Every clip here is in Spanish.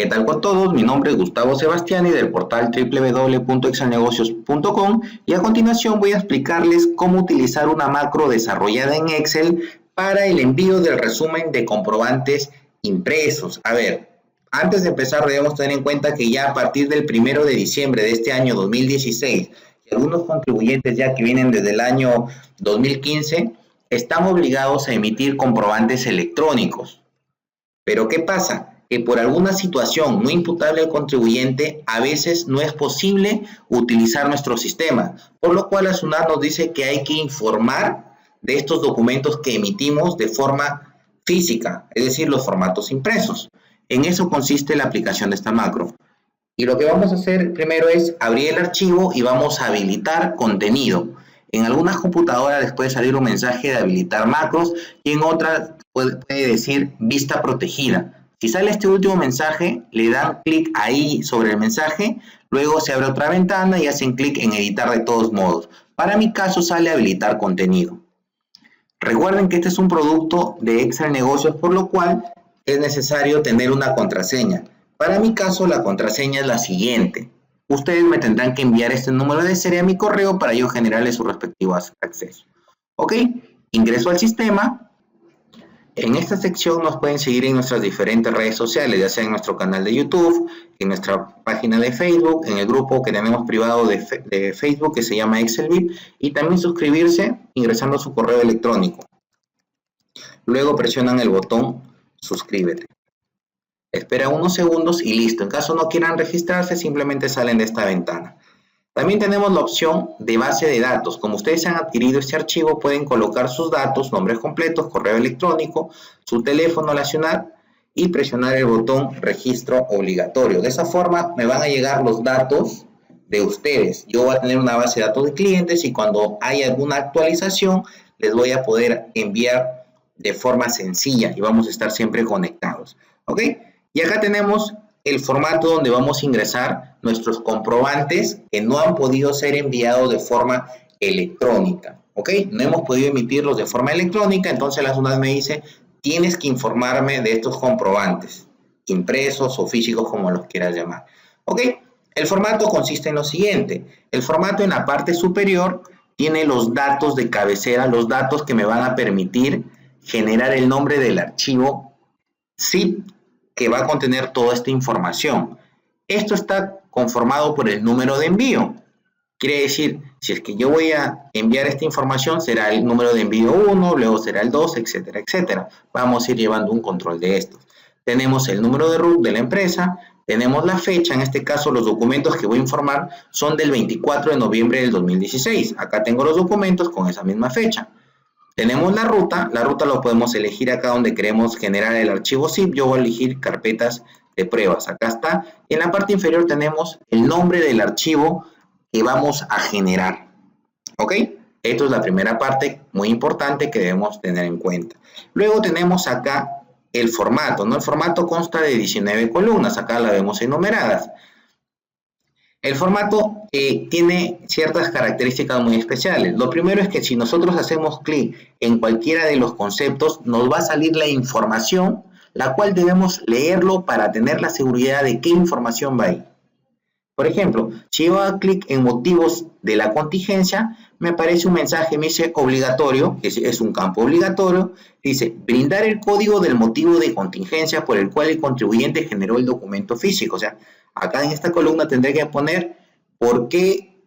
¿Qué tal con todos? Mi nombre es Gustavo Sebastiani del portal www.excelnegocios.com y a continuación voy a explicarles cómo utilizar una macro desarrollada en Excel para el envío del resumen de comprobantes impresos. A ver, antes de empezar debemos tener en cuenta que ya a partir del 1 de diciembre de este año 2016, y algunos contribuyentes ya que vienen desde el año 2015, están obligados a emitir comprobantes electrónicos. Pero ¿qué pasa? Que por alguna situación no imputable al contribuyente, a veces no es posible utilizar nuestro sistema, por lo cual la SUNAT nos dice que hay que informar de estos documentos que emitimos de forma física, es decir, los formatos impresos. En eso consiste la aplicación de esta macro. Y lo que vamos a hacer primero es abrir el archivo y vamos a habilitar contenido. En algunas computadoras les puede salir un mensaje de habilitar macros y en otras puede decir vista protegida. Si sale este último mensaje, le dan clic ahí sobre el mensaje, luego se abre otra ventana y hacen clic en editar de todos modos. Para mi caso sale habilitar contenido. Recuerden que este es un producto de Excel Negocios, por lo cual es necesario tener una contraseña. Para mi caso la contraseña es la siguiente. Ustedes me tendrán que enviar este número de serie a mi correo para yo generarle su respectivo acceso. Ok, ingreso al sistema. En esta sección nos pueden seguir en nuestras diferentes redes sociales, ya sea en nuestro canal de YouTube, en nuestra página de Facebook, en el grupo que tenemos privado de Facebook que se llama Excel VIP, y también suscribirse ingresando su correo electrónico. Luego presionan el botón suscríbete. Espera unos segundos y listo. En caso no quieran registrarse, simplemente salen de esta ventana. También tenemos la opción de base de datos. Como ustedes han adquirido este archivo, pueden colocar sus datos, nombres completos, correo electrónico, su teléfono nacional y presionar el botón registro obligatorio. De esa forma me van a llegar los datos de ustedes. Yo voy a tener una base de datos de clientes y cuando haya alguna actualización les voy a poder enviar de forma sencilla y vamos a estar siempre conectados. ¿Ok? Y acá tenemos el formato donde vamos a ingresar nuestros comprobantes que no han podido ser enviados de forma electrónica, ¿ok? No hemos podido emitirlos de forma electrónica, entonces la SUNAT me dice, tienes que informarme de estos comprobantes, impresos o físicos como los quieras llamar, ¿ok? El formato consiste en lo siguiente, el formato en la parte superior tiene los datos de cabecera, los datos que me van a permitir generar el nombre del archivo zip que va a contener toda esta información. Esto está conformado por el número de envío. Quiere decir, si es que yo voy a enviar esta información, será el número de envío 1, luego será el 2, etcétera, etcétera. Vamos a ir llevando un control de estos. Tenemos el número de RUT de la empresa, tenemos la fecha, en este caso los documentos que voy a informar son del 24 de noviembre del 2016. Acá tengo los documentos con esa misma fecha. Tenemos la ruta lo podemos elegir acá donde queremos generar el archivo zip, yo voy a elegir carpetas de pruebas, acá está, y en la parte inferior tenemos el nombre del archivo que vamos a generar, ¿ok? Esto es la primera parte muy importante que debemos tener en cuenta. Luego tenemos acá el formato, ¿no? El formato consta de 19 columnas, acá las vemos enumeradas. El formato tiene ciertas características muy especiales. Lo primero es que si nosotros hacemos clic en cualquiera de los conceptos, nos va a salir la información, la cual debemos leerlo para tener la seguridad de qué información va ahí. Por ejemplo, si yo hago clic en motivos de la contingencia, me aparece un mensaje, me dice obligatorio, que es un campo obligatorio, dice brindar el código del motivo de contingencia por el cual el contribuyente generó el documento físico. O sea, acá en esta columna tendré que poner por qué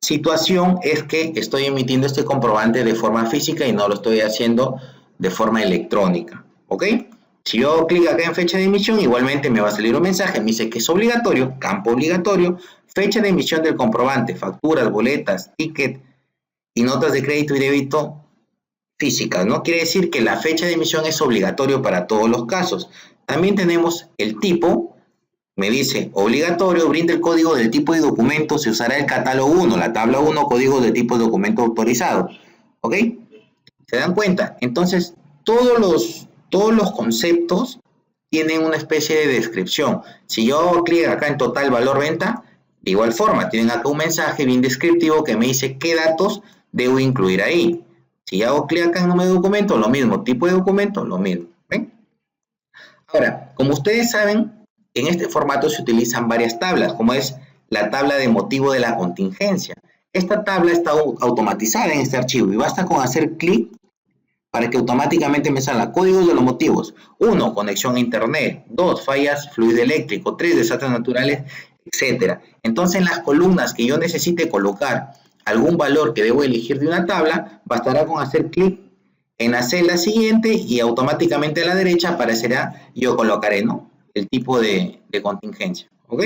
situación es que estoy emitiendo este comprobante de forma física y no lo estoy haciendo de forma electrónica. ¿Ok? Si yo hago clic acá en fecha de emisión, igualmente me va a salir un mensaje, me dice que es obligatorio, campo obligatorio, fecha de emisión del comprobante, facturas, boletas, ticket y notas de crédito y débito físicas, ¿no? Quiere decir que la fecha de emisión es obligatorio para todos los casos. También tenemos el tipo, me dice obligatorio, brinda el código del tipo de documento, se usará el catálogo 1, la tabla 1, código de tipo de documento autorizado. ¿Ok? ¿Se dan cuenta? Entonces, todos los conceptos tienen una especie de descripción. Si yo hago clic acá en total valor venta, de igual forma, tienen acá un mensaje bien descriptivo que me dice qué datos debo incluir ahí. Si hago clic acá en número de documento, lo mismo. Tipo de documento, lo mismo. ¿Ven? Ahora, como ustedes saben, en este formato se utilizan varias tablas, como es la tabla de motivo de la contingencia. Esta tabla está automatizada en este archivo y basta con hacer clic para que automáticamente me salga códigos de los motivos. 1. Conexión a internet. 2. Fallas fluido eléctrico. 3. Desastres naturales, etc. Entonces, en las columnas que yo necesite colocar algún valor que debo elegir de una tabla, bastará con hacer clic en la celda siguiente y automáticamente a la derecha aparecerá, yo colocaré, ¿no?, el tipo de contingencia. ¿Ok?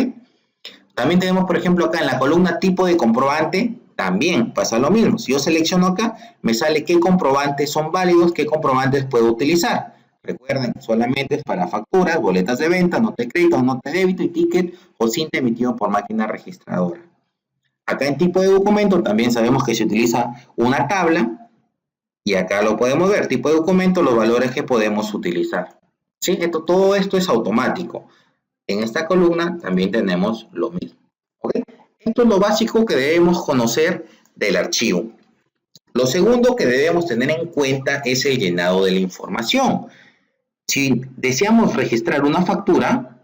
También tenemos, por ejemplo, acá en la columna tipo de comprobante, también pasa lo mismo. Si yo selecciono acá, me sale qué comprobantes son válidos, qué comprobantes puedo utilizar. Recuerden, solamente es para facturas, boletas de venta, nota de crédito, nota de débito y ticket o cinta emitido por máquina registradora. Acá en tipo de documento también sabemos que se utiliza una tabla y acá lo podemos ver, tipo de documento, los valores que podemos utilizar. ¿Sí? Todo esto es automático. En esta columna también tenemos lo mismo. ¿Ok? Esto es lo básico que debemos conocer del archivo. Lo segundo que debemos tener en cuenta es el llenado de la información. Si deseamos registrar una factura,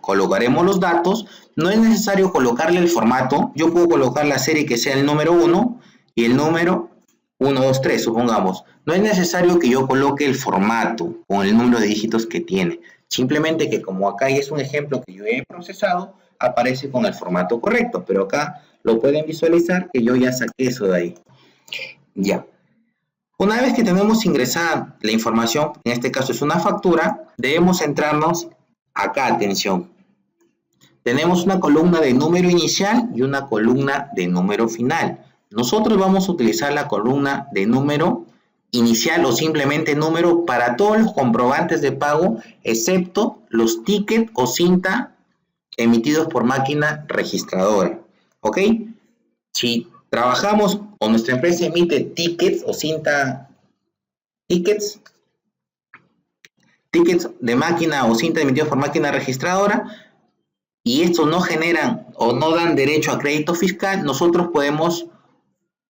colocaremos los datos. No es necesario colocarle el formato. Yo puedo colocar la serie que sea el número 1 y el número 123, supongamos. No es necesario que yo coloque el formato con el número de dígitos que tiene. Simplemente que como acá es un ejemplo que yo he procesado, aparece con el formato correcto. Pero acá lo pueden visualizar que yo ya saqué eso de ahí. Ya. Una vez que tenemos ingresada la información, en este caso es una factura, debemos centrarnos acá, atención. Tenemos una columna de número inicial y una columna de número final. Nosotros vamos a utilizar la columna de número inicial o simplemente número para todos los comprobantes de pago, excepto los tickets o cinta emitidos por máquina registradora. ¿Ok? Si trabajamos o nuestra empresa emite tickets o cinta, tickets de máquina o cinta emitidos por máquina registradora, y estos no generan o no dan derecho a crédito fiscal, nosotros podemos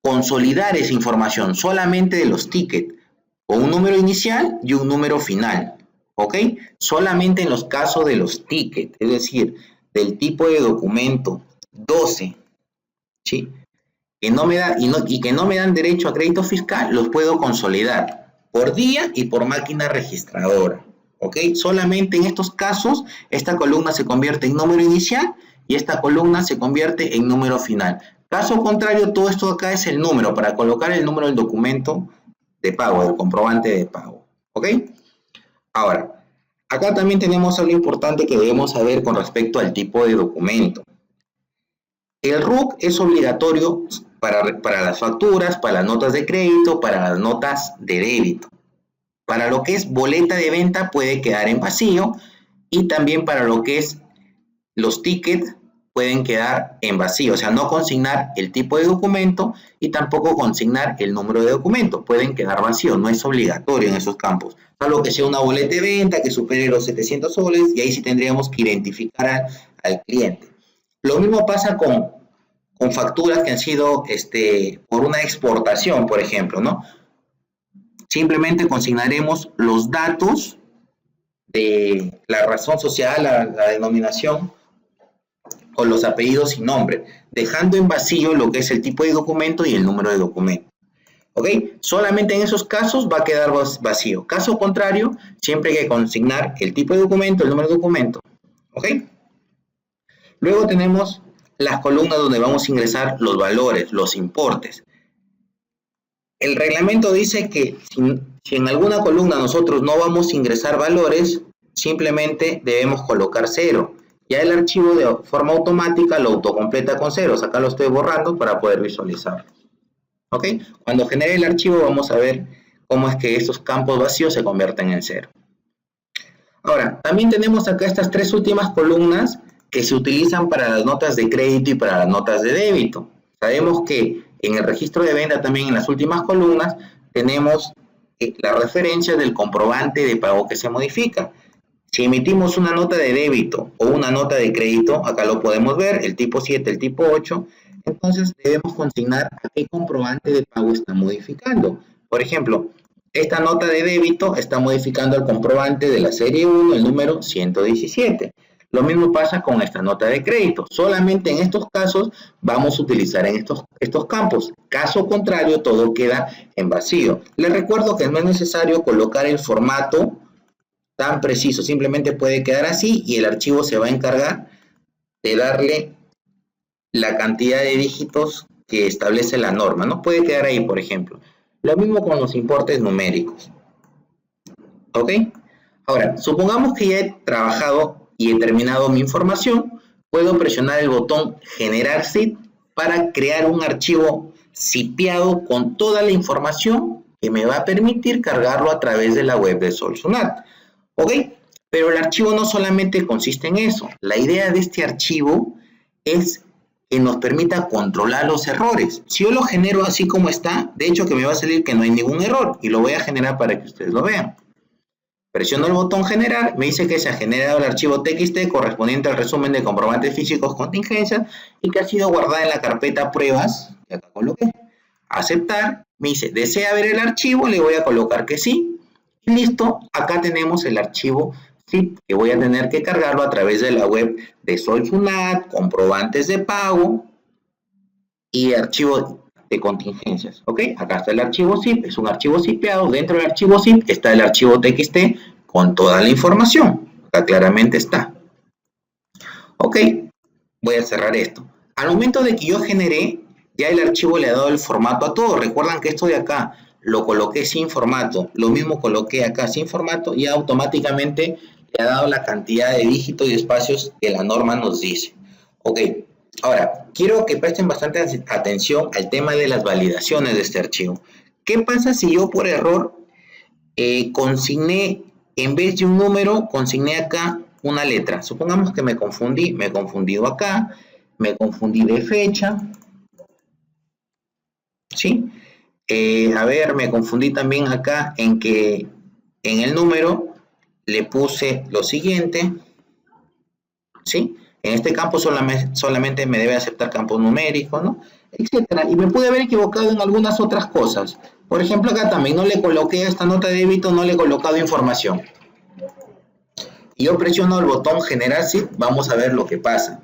consolidar esa información solamente de los tickets, o un número inicial y un número final, ¿ok? Solamente en los casos de los tickets, es decir, del tipo de documento 12, ¿sí?, que no me dan derecho a crédito fiscal, los puedo consolidar por día y por máquina registradora, ¿ok? Solamente en estos casos, esta columna se convierte en número inicial y esta columna se convierte en número final. Caso contrario, todo esto acá es el número, para colocar el número del documento de pago, del comprobante de pago, ¿ok? Ahora, acá también tenemos algo importante que debemos saber con respecto al tipo de documento. El RUC es obligatorio para las facturas, para las notas de crédito, para las notas de débito. Para lo que es boleta de venta puede quedar en vacío, y también para lo que es los tickets pueden quedar en vacío, o sea, no consignar el tipo de documento y tampoco consignar el número de documento, pueden quedar vacíos, no es obligatorio en esos campos, salvo que sea una boleta de venta que supere los 700 soles, y ahí sí tendríamos que identificar al cliente. Lo mismo pasa con facturas que han sido por una exportación, por ejemplo, ¿no? Simplemente consignaremos los datos de la razón social, la denominación o los apellidos y nombre, dejando en vacío lo que es el tipo de documento y el número de documento. ¿Ok? Solamente en esos casos va a quedar vacío. Caso contrario, siempre hay que consignar el tipo de documento, el número de documento. ¿Ok? Luego tenemos las columnas donde vamos a ingresar los valores, los importes. El reglamento dice que si en alguna columna nosotros no vamos a ingresar valores, simplemente debemos colocar 0. Ya el archivo de forma automática lo autocompleta con ceros. Acá lo estoy borrando para poder visualizarlo. ¿Ok? Cuando genere el archivo vamos a ver cómo es que estos campos vacíos se convierten en 0. Ahora, también tenemos acá estas tres últimas columnas que se utilizan para las notas de crédito y para las notas de débito. Sabemos que en el registro de venta también en las últimas columnas tenemos la referencia del comprobante de pago que se modifica. Si emitimos una nota de débito o una nota de crédito, acá lo podemos ver, el tipo 7, el tipo 8, entonces debemos consignar a qué comprobante de pago está modificando. Por ejemplo, esta nota de débito está modificando el comprobante de la serie 1, el número 117. Lo mismo pasa con esta nota de crédito. Solamente en estos casos vamos a utilizar en estos campos. Caso contrario, todo queda en vacío. Les recuerdo que no es necesario colocar el formato tan preciso. Simplemente puede quedar así y el archivo se va a encargar de darle la cantidad de dígitos que establece la norma. No puede quedar ahí, por ejemplo. Lo mismo con los importes numéricos. ¿Ok? Ahora, supongamos que ya he trabajado y he terminado mi información. Puedo presionar el botón Generar ZIP para crear un archivo zipeado con toda la información que me va a permitir cargarlo a través de la web de Solsunat. ¿Ok? Pero el archivo no solamente consiste en eso. La idea de este archivo es que nos permita controlar los errores. Si yo lo genero así como está, de hecho que me va a salir que no hay ningún error y lo voy a generar para que ustedes lo vean. Presiono el botón generar, me dice que se ha generado el archivo TXT correspondiente al resumen de comprobantes físicos contingencias y que ha sido guardada en la carpeta pruebas, que acá coloqué. Aceptar, me dice, ¿desea ver el archivo? Le voy a colocar que sí. Y listo, acá tenemos el archivo ZIP que voy a tener que cargarlo a través de la web de Solsunat, comprobantes de pago y archivo de contingencias, ¿ok? Acá está el archivo ZIP, es un archivo zipeado. Dentro del archivo ZIP está el archivo TXT con toda la información. Acá claramente está. Ok, voy a cerrar esto. Al momento de que yo generé, ya el archivo le ha dado el formato a todo. Recuerdan que esto de acá lo coloqué sin formato, lo mismo coloqué acá sin formato y automáticamente le ha dado la cantidad de dígitos y espacios que la norma nos dice. Ok, ahora, quiero que presten bastante atención al tema de las validaciones de este archivo. ¿Qué pasa si yo por error consigné, en vez de un número, consigné acá una letra? Supongamos que me he confundido acá, me confundí de fecha, ¿sí? A ver, me confundí también acá en que en el número le puse lo siguiente, ¿sí? En este campo solamente me debe aceptar campos numéricos, ¿no? Etcétera. Y me pude haber equivocado en algunas otras cosas. Por ejemplo, acá también no le coloqué a esta nota de débito, no le he colocado información. Y yo presiono el botón Generar ZIP, vamos a ver lo que pasa.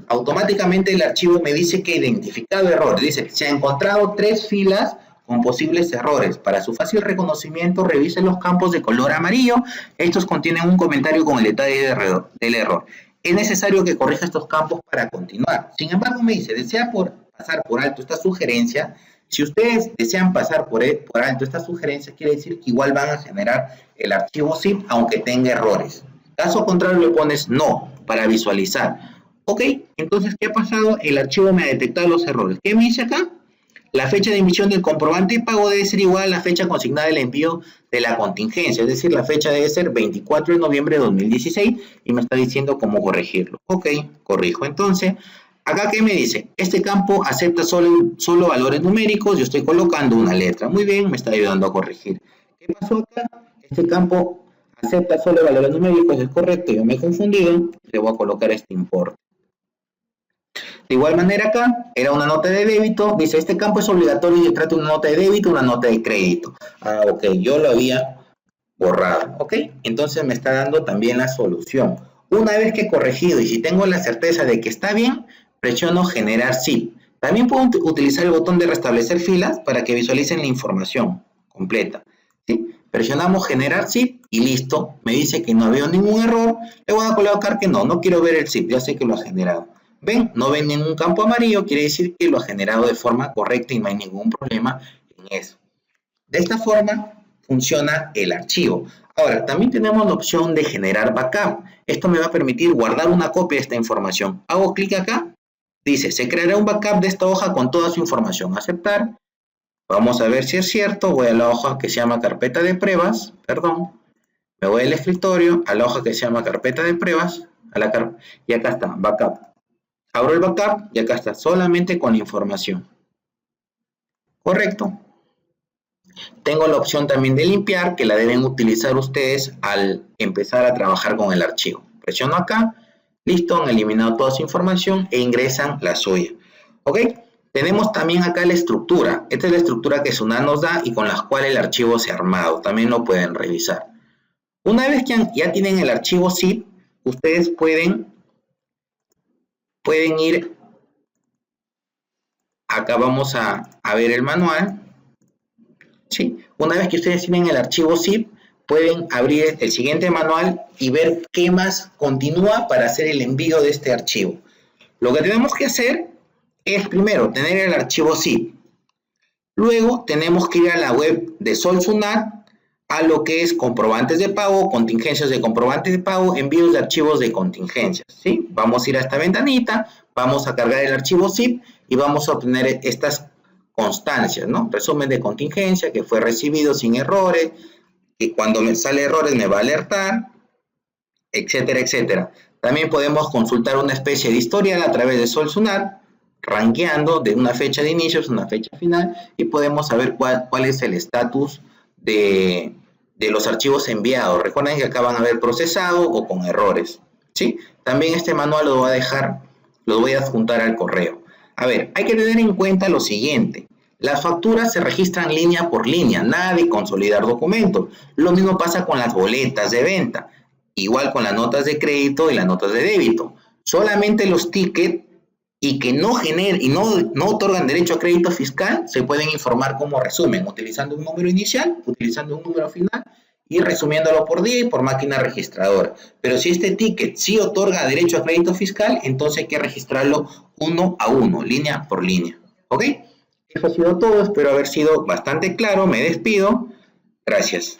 Automáticamente el archivo me dice que ha identificado errores. Dice, se ha encontrado 3 filas con posibles errores. Para su fácil reconocimiento, revise los campos de color amarillo. Estos contienen un comentario con el detalle del error. Es necesario que corrija estos campos para continuar. Sin embargo, me dice, ¿desea pasar por alto esta sugerencia? Si ustedes desean pasar por alto esta sugerencia, quiere decir que igual van a generar el archivo ZIP aunque tenga errores. Caso contrario, le pones no para visualizar. Ok, entonces, ¿qué ha pasado? El archivo me ha detectado los errores. ¿Qué me dice acá? La fecha de emisión del comprobante de pago debe ser igual a la fecha consignada del envío de la contingencia, es decir, la fecha debe ser 24 de noviembre de 2016 y me está diciendo cómo corregirlo. Ok, corrijo. Entonces, acá ¿qué me dice? Este campo acepta solo valores numéricos, yo estoy colocando una letra. Muy bien, me está ayudando a corregir. ¿Qué pasó acá? Este campo acepta solo valores numéricos, es correcto, yo me he confundido, le voy a colocar este importe. De igual manera acá, era una nota de débito, dice este campo es obligatorio y trata una nota de débito, una nota de crédito. Ah, ok, yo lo había borrado, ok, entonces me está dando también la solución. Una vez que he corregido y si tengo la certeza de que está bien, presiono generar ZIP. También puedo utilizar el botón de restablecer filas para que visualicen la información completa. ¿Sí? Presionamos generar ZIP y listo, me dice que no veo ningún error, le voy a colocar que no quiero ver el ZIP, ya sé que lo ha generado. ¿Ven? No ven ningún campo amarillo, quiere decir que lo ha generado de forma correcta y no hay ningún problema en eso. De esta forma funciona el archivo. Ahora, también tenemos la opción de generar backup. Esto me va a permitir guardar una copia de esta información. Hago clic acá, dice, se creará un backup de esta hoja con toda su información. Aceptar. Vamos a ver si es cierto. Voy a la hoja que se llama carpeta de pruebas, perdón. Me voy al escritorio, a la hoja que se llama carpeta de pruebas, y acá está, backup. Abro el backup y acá está, solamente con información. Correcto. Tengo la opción también de limpiar, que la deben utilizar ustedes al empezar a trabajar con el archivo. Presiono acá, listo, han eliminado toda su información e ingresan la suya. ¿Ok? Tenemos también acá la estructura. Esta es la estructura que Sunat nos da y con la cual el archivo se ha armado. También lo pueden revisar. Una vez que ya tienen el archivo ZIP, ustedes pueden ir, acá vamos a ver el manual, ¿sí? Una vez que ustedes tienen el archivo zip, pueden abrir el siguiente manual y ver qué más continúa para hacer el envío de este archivo. Lo que tenemos que hacer es primero tener el archivo zip. Luego tenemos que ir a la web de Solsunat, a lo que es comprobantes de pago, contingencias de comprobantes de pago, envíos de archivos de contingencias, ¿sí? Vamos a ir a esta ventanita, vamos a cargar el archivo zip y vamos a obtener estas constancias, ¿no? Resumen de contingencia que fue recibido sin errores, que cuando me sale errores me va a alertar, etcétera, etcétera. También podemos consultar una especie de historial a través de Solsunat, rankeando de una fecha de inicio a una fecha final y podemos saber cuál es el estatus de los archivos enviados. Recuerden que acá van a haber procesado o con errores, ¿sí? También este manual lo voy a adjuntar al correo. A ver, hay que tener en cuenta lo siguiente. Las facturas se registran línea por línea, nada de consolidar documentos. Lo mismo pasa con las boletas de venta, igual con las notas de crédito y las notas de débito. Solamente los tickets y que no otorgan derecho a crédito fiscal se pueden informar como resumen, utilizando un número inicial, utilizando un número final y resumiéndolo por día y por máquina registradora. Pero si este ticket sí otorga derecho a crédito fiscal, entonces hay que registrarlo uno a uno, línea por línea. ¿Ok? Eso ha sido todo, espero haber sido bastante claro, me despido. Gracias.